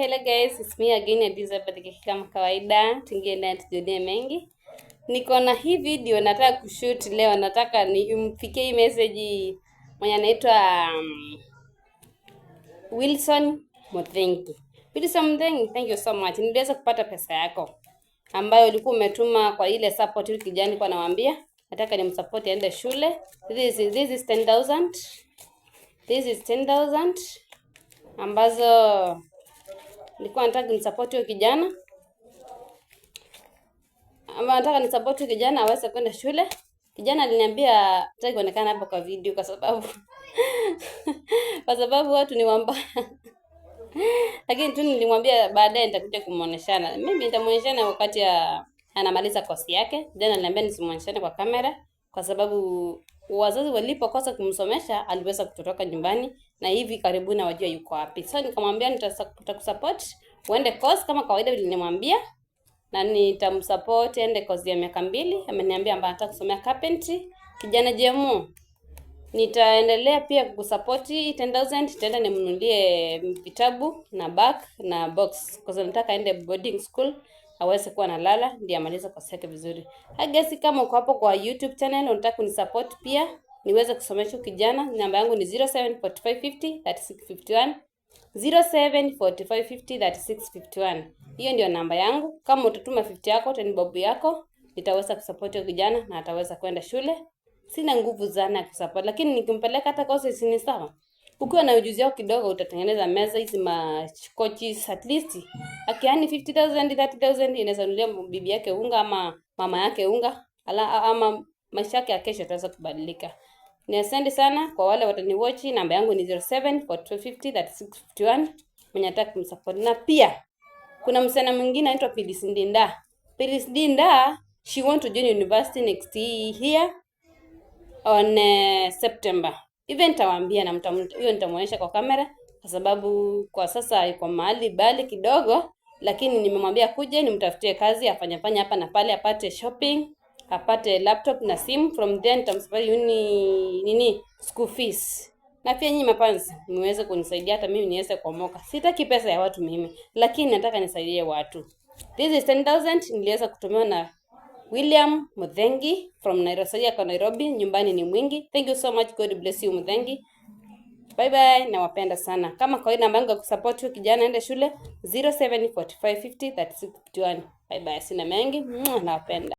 Hello guys, it's me again Elizabeth kama kawaida, tuingie ndani tujue mengi. Niko na hii video nataka kushoot leo, nataka nimfikie hii message mwenye anaitwa Wilson Muthengi. Wilson Muthengi, thank you so much. Niliweza kupata pesa yako ambayo ulikuwa umetuma kwa ile support ile kijani kwa nawaambia. Nataka nimsupport aende shule. This is 10,000. This is 10,000 ambazo nilikuwa nataka nimsupport huyo kijana. Ama nataka nisupport huyo kijana aweze kwenda shule. Kijana aliniambia hataki kuonekana hapa kwa video kwa sababu watu ni wambaya. Lakini tu nilimwambia baadaye nitakuja kumuoneshana. Mimi nitamuoneshana wakati anamaliza kosi yake. Jana aliniambia nisimuoneshane kwa kamera kwa sababu wazazi walipokosa kumsomesha aliweza kutoroka nyumbani na hivi karibuni wajua yuko wapi. So nikamwambia nitakusupport uende course kama kawaida nilimwambia na nitamsupport ende course ya miaka 2. Ameniambia kwamba anataka kusomea carpentry. Kijana jemu. Nitaendelea pia kukusupport 10,000 tenda nimnunulie vitabu na bag na box kwa sababu nataka aende boarding school aweze kuwa analala ndio amalize course yake vizuri. Hagesi kama uko hapo kwa YouTube channel unataka kunisupport pia niweze kusomesha kijana, namba yangu ni 0745503651 0745503651. Hiyo ndio namba yangu. Kama utatuma 50 yako tena babu yako nitaweza kusupport kijana na ataweza kwenda shule. Sina nguvu sana ya kusupport lakini nikimpeleka hata course ni sawa. Ukiwa na ujuzi wako kidogo utatengeneza meza hizi coaches at least. Akiani 50,000 30,000 inaweza nunulia bibi yake unga ama mama yake unga ama maisha yake ya kesho yataweza kubadilika. Ni asante sana kwa wale wataniwatch. Namba yangu ni 0745503651 mwenye anataka kumsupport. Na pia kuna msichana mwingine anaitwa Phyllis Ndinda. Phyllis Ndinda, she want to join university next year on September. Even tawaambia na hiyo nitamuonyesha kwa kamera kwa sababu kwa sasa yuko mahali bali kidogo, lakini nimemwambia kuje nimtafutie kazi afanye hapa na pale apate shopping, apate laptop na simu, from then nitamsaidia school fees. Na pia nyinyi mapanzi niweze kunisaidia hata mimi niweze kuomoka. Sitaki pesa ya watu mimi, lakini nataka nisaidie watu. This is 10,000 niliweza kutumiwa na William Muthengi from Nairobi. Nyumbani ni mwingi. Thank you so much. God bless you Muthengi. Bye bye. Nawapenda sana. Kama kawaida namba yangu ya kusupport huyo kijana aende shule 0745503651. Bye bye. Sina mengi. Nawapenda.